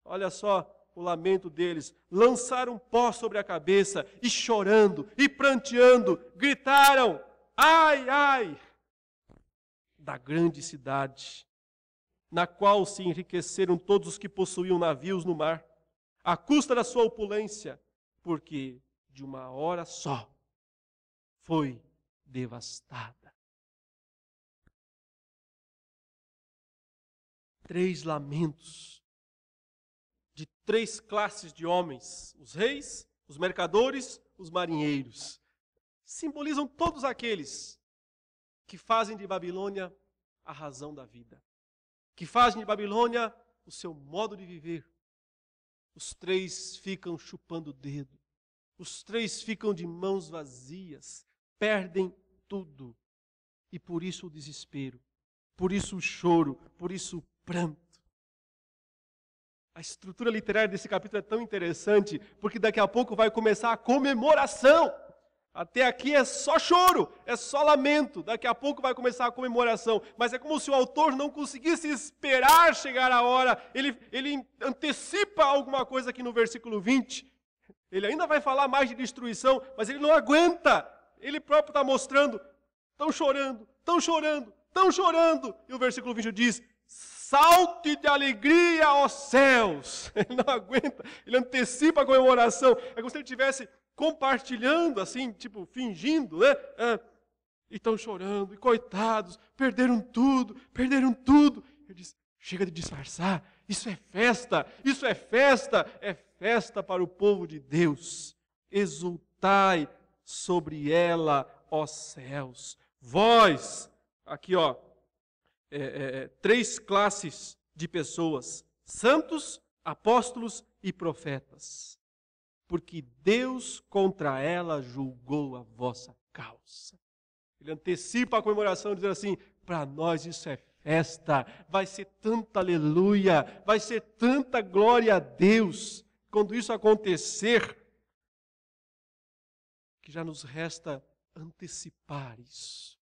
Olha só o lamento deles. Lançaram pó sobre a cabeça e chorando e pranteando, gritaram: ai, ai, da grande cidade, na qual se enriqueceram todos os que possuíam navios no mar, à custa da sua opulência, porque de uma hora só foi devastada. 3 lamentos de 3 classes de homens: os reis, os mercadores, os marinheiros. Simbolizam todos aqueles que fazem de Babilônia a razão da vida, que fazem de Babilônia o seu modo de viver. Os 3 ficam chupando o dedo, os 3 ficam de mãos vazias, perdem tudo. E por isso o desespero, por isso o choro, por isso o pranto. A estrutura literária desse capítulo é tão interessante, porque daqui a pouco vai começar a comemoração. Até aqui é só choro, é só lamento. Daqui a pouco vai começar a comemoração. Mas é como se o autor não conseguisse esperar chegar a hora. Ele antecipa alguma coisa aqui no versículo 20. Ele ainda vai falar mais de destruição, mas ele não aguenta. Ele próprio está mostrando: estão chorando, estão chorando, estão chorando. E o versículo 20 diz: salte de alegria, ó céus. Ele não aguenta, ele antecipa a comemoração. É como se ele estivesse compartilhando, assim, tipo, fingindo, né? E estão chorando, e coitados, perderam tudo, perderam tudo. Ele diz: chega de disfarçar, isso é festa, é festa para o povo de Deus. Exultai sobre ela, ó céus. Vós, aqui ó, 3 classes de pessoas: santos, apóstolos e profetas. Porque Deus contra ela julgou a vossa causa. Ele antecipa a comemoração dizendo assim: para nós isso é festa, vai ser tanta aleluia, vai ser tanta glória a Deus. Quando isso acontecer, que já nos resta antecipar isso.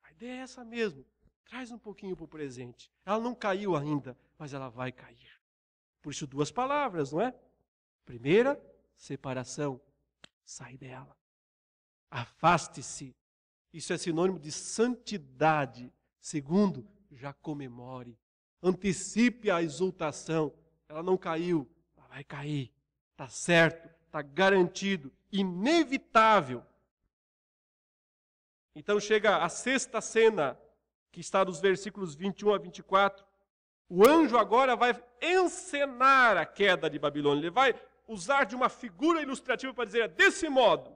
A ideia é essa mesmo. Traz um pouquinho para o presente. Ela não caiu ainda, mas ela vai cair. Por isso 2 palavras, não é? Primeira, separação. Sai dela. Afaste-se. Isso é sinônimo de santidade. Segundo, já comemore. Antecipe a exultação. Ela não caiu, ela vai cair. Está certo, está garantido, inevitável. Então chega a 6ª cena, que está dos versículos 21 a 24. O anjo agora vai encenar a queda de Babilônia. Ele vai usar de uma figura ilustrativa para dizer: é desse modo.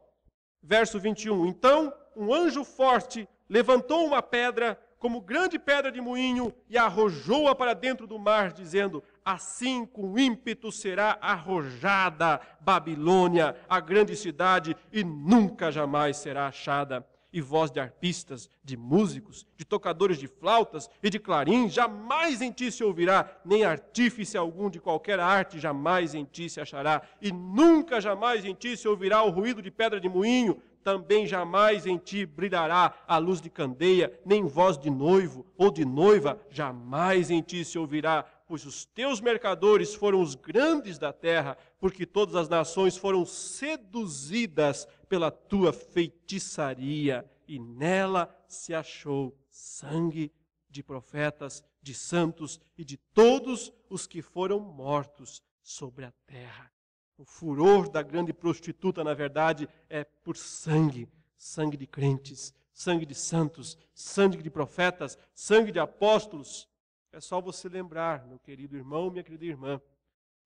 Verso 21. Então, um anjo forte levantou uma pedra, como grande pedra de moinho, e arrojou-a para dentro do mar, dizendo: assim com ímpeto será arrojada Babilônia, a grande cidade, e nunca jamais será achada. E voz de arpistas, de músicos, de tocadores de flautas e de clarins, jamais em ti se ouvirá, nem artífice algum de qualquer arte jamais em ti se achará. E nunca jamais em ti se ouvirá o ruído de pedra de moinho, também jamais em ti brilhará a luz de candeia, nem voz de noivo ou de noiva, jamais em ti se ouvirá, pois os teus mercadores foram os grandes da terra, porque todas as nações foram seduzidas pela tua feitiçaria, e nela se achou sangue de profetas, de santos e de todos os que foram mortos sobre a terra. O furor da grande prostituta, na verdade, é por sangue. Sangue de crentes, sangue de santos, sangue de profetas, sangue de apóstolos. É só você lembrar, meu querido irmão, minha querida irmã,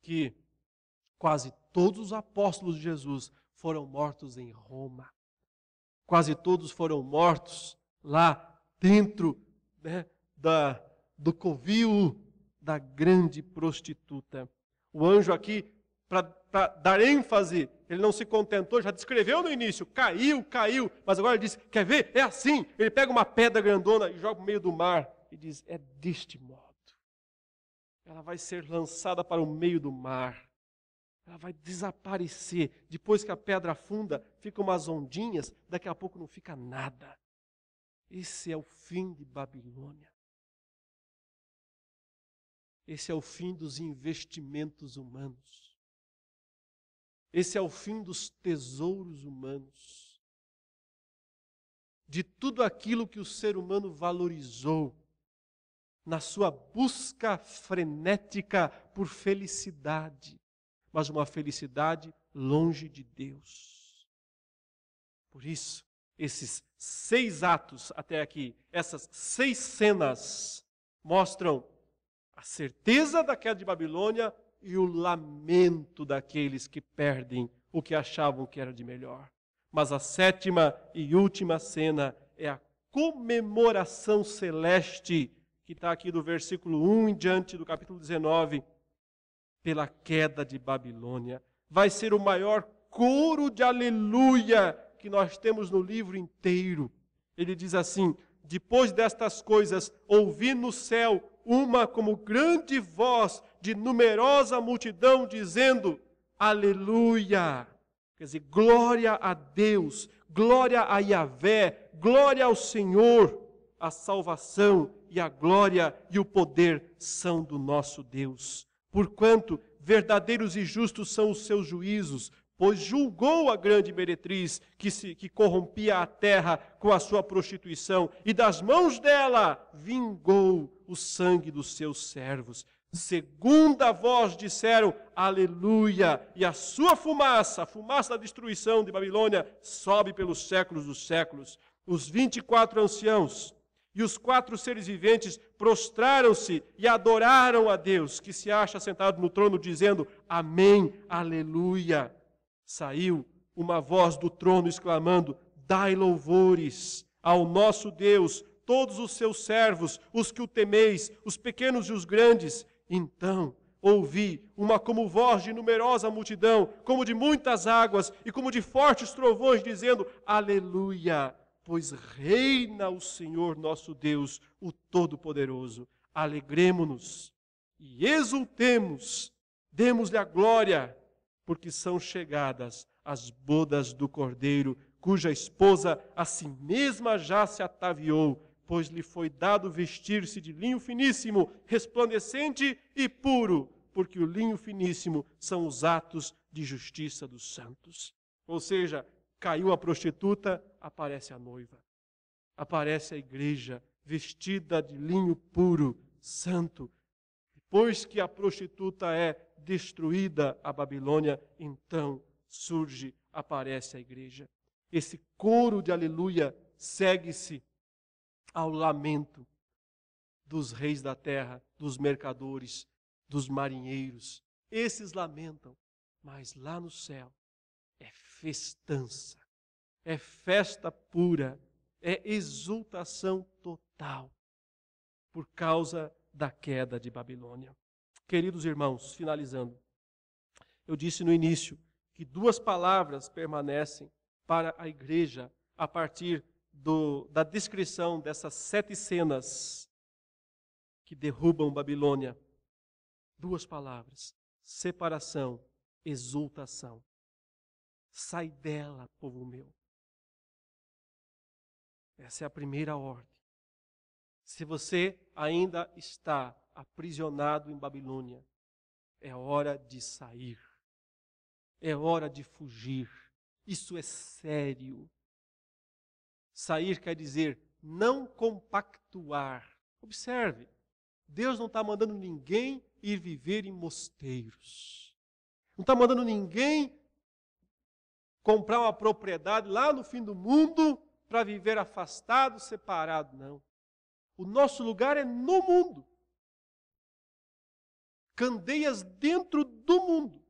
que quase todos os apóstolos de Jesus foram mortos em Roma. Quase todos foram mortos lá dentro, né, do covil da grande prostituta. O anjo aqui, para dar ênfase, ele não se contentou, já descreveu no início, caiu, mas agora ele diz: quer ver? É assim. Ele pega uma pedra grandona e joga no meio do mar e diz: é deste modo. Ela vai ser lançada para o meio do mar. Ela vai desaparecer. Depois que a pedra afunda, ficam umas ondinhas, daqui a pouco não fica nada. Esse é o fim de Babilônia. Esse é o fim dos investimentos humanos. Esse é o fim dos tesouros humanos. De tudo aquilo que o ser humano valorizou na sua busca frenética por felicidade, mas uma felicidade longe de Deus. Por isso, esses 6 atos até aqui, essas 6 cenas, mostram a certeza da queda de Babilônia e o lamento daqueles que perdem o que achavam que era de melhor. Mas a 7ª e última cena é a comemoração celeste, que está aqui do versículo 1 em diante do capítulo 19, pela queda de Babilônia. Vai ser o maior coro de aleluia que nós temos no livro inteiro. Ele diz assim: depois destas coisas, ouvi no céu uma como grande voz de numerosa multidão dizendo: aleluia! Quer dizer, glória a Deus, glória a Yahvé, glória ao Senhor. A salvação e a glória e o poder são do nosso Deus. Porquanto verdadeiros e justos são os seus juízos, pois julgou a grande meretriz que corrompia a terra com a sua prostituição, e das mãos dela vingou o sangue dos seus servos. Segunda voz disseram, aleluia, e a sua fumaça, a fumaça da destruição de Babilônia, sobe pelos séculos dos séculos. Os 24 anciãos e os 4 seres viventes prostraram-se e adoraram a Deus, que se acha sentado no trono, dizendo, amém, aleluia. Saiu uma voz do trono exclamando, dai louvores ao nosso Deus, todos os seus servos, os que o temeis, os pequenos e os grandes. Então ouvi uma como voz de numerosa multidão, como de muitas águas e como de fortes trovões, dizendo, aleluia, pois reina o Senhor nosso Deus, o Todo-Poderoso. Alegremo-nos e exultemos, demos-lhe a glória, porque são chegadas as bodas do Cordeiro, cuja esposa a si mesma já se ataviou, pois lhe foi dado vestir-se de linho finíssimo, resplandecente e puro, porque o linho finíssimo são os atos de justiça dos santos. Ou seja, caiu a prostituta, aparece a noiva. Aparece a igreja, vestida de linho puro, santo. Depois que a prostituta é destruída a Babilônia, então aparece a igreja. Esse coro de aleluia segue-se ao lamento dos reis da terra, dos mercadores, dos marinheiros. Esses lamentam, mas lá no céu é festança, é festa pura, é exultação total, por causa da queda de Babilônia. Queridos irmãos, finalizando, eu disse no início que 2 palavras permanecem para a igreja a partir da descrição dessas 7 cenas que derrubam Babilônia. 2 palavras: separação, exultação. Sai dela, povo meu. Essa é a primeira ordem. Se você ainda está aprisionado em Babilônia, é hora de sair. É hora de fugir. Isso é sério. Sair quer dizer não compactuar. Observe, Deus não está mandando ninguém ir viver em mosteiros. Não está mandando ninguém comprar uma propriedade lá no fim do mundo para viver afastado, separado, não. O nosso lugar é no mundo. Candeias dentro do mundo,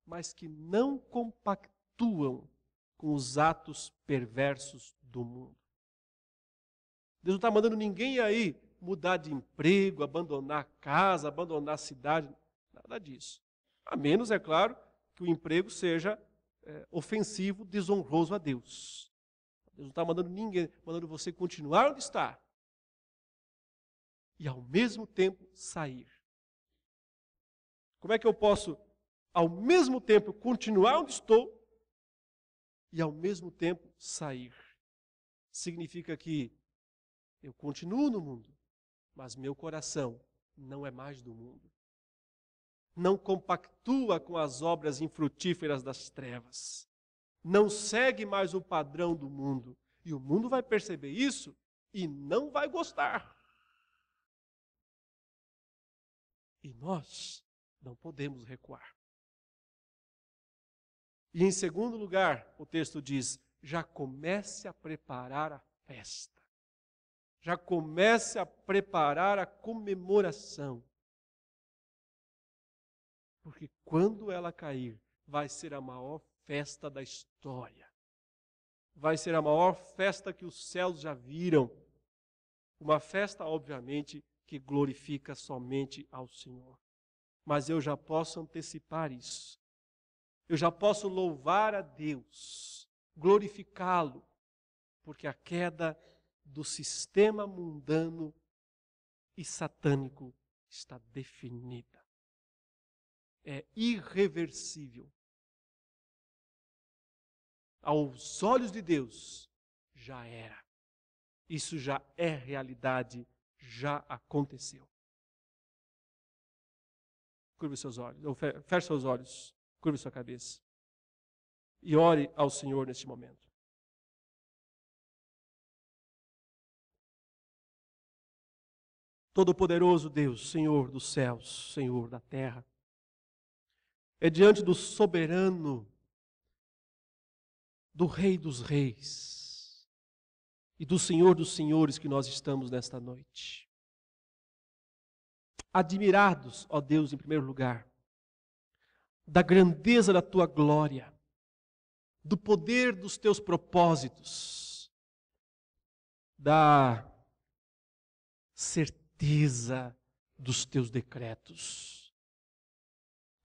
mas que não compactuam com os atos perversos do mundo. Deus não está mandando ninguém aí mudar de emprego, abandonar a casa, abandonar a cidade, nada disso. A menos, é claro, que o emprego seja ofensivo, desonroso a Deus. Deus não está mandando ninguém, mandando você continuar onde está e ao mesmo tempo sair. Como é que eu posso ao mesmo tempo continuar onde estou e ao mesmo tempo sair. Significa que eu continuo no mundo, mas meu coração não é mais do mundo. Não compactua com as obras infrutíferas das trevas. Não segue mais o padrão do mundo. E o mundo vai perceber isso e não vai gostar. E nós não podemos recuar. E em segundo lugar, o texto diz, já comece a preparar a festa. Já comece a preparar a comemoração. Porque quando ela cair, vai ser a maior festa da história. Vai ser a maior festa que os céus já viram. Uma festa, obviamente, que glorifica somente ao Senhor. Mas eu já posso antecipar isso. Eu já posso louvar a Deus, glorificá-lo, porque a queda do sistema mundano e satânico está definida. É irreversível. Aos olhos de Deus, já era. Isso já é realidade, já aconteceu. Curve seus olhos, ou feche seus olhos, curve sua cabeça. E ore ao Senhor neste momento. Todo-Poderoso Deus, Senhor dos céus, Senhor da terra, é diante do soberano, do Rei dos reis e do Senhor dos senhores que nós estamos nesta noite. Admirados, ó Deus, em primeiro lugar, da grandeza da tua glória, do poder dos teus propósitos, da certeza dos teus decretos.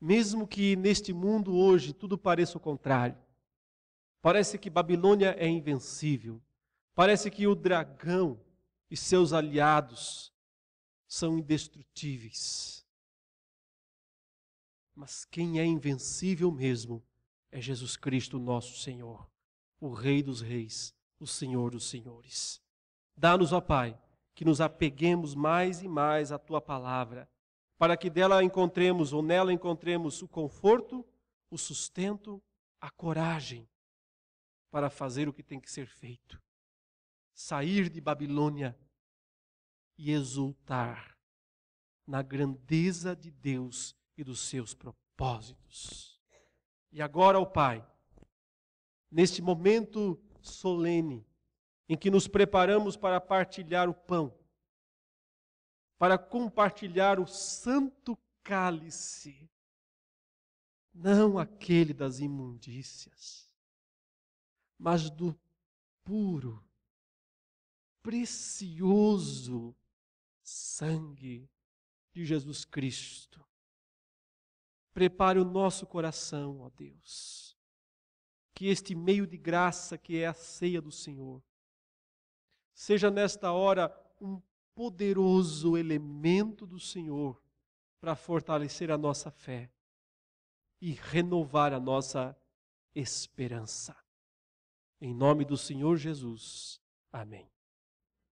Mesmo que neste mundo hoje tudo pareça o contrário, parece que Babilônia é invencível, parece que o dragão e seus aliados são indestrutíveis. Mas quem é invencível mesmo é Jesus Cristo, nosso Senhor, o Rei dos reis, o Senhor dos senhores. Dá-nos, ó Pai, que nos apeguemos mais e mais à Tua palavra, para que dela encontremos, ou nela encontremos o conforto, o sustento, a coragem para fazer o que tem que ser feito. Sair de Babilônia e exultar na grandeza de Deus e dos seus propósitos. E agora, ó Pai, neste momento solene, em que nos preparamos para partilhar o pão, para compartilhar o santo cálice, não aquele das imundícias, mas do puro, precioso sangue de Jesus Cristo. Prepare o nosso coração, ó Deus, que este meio de graça que é a ceia do Senhor, seja nesta hora um poderoso elemento do Senhor para fortalecer a nossa fé e renovar a nossa esperança. Em nome do Senhor Jesus. Amém.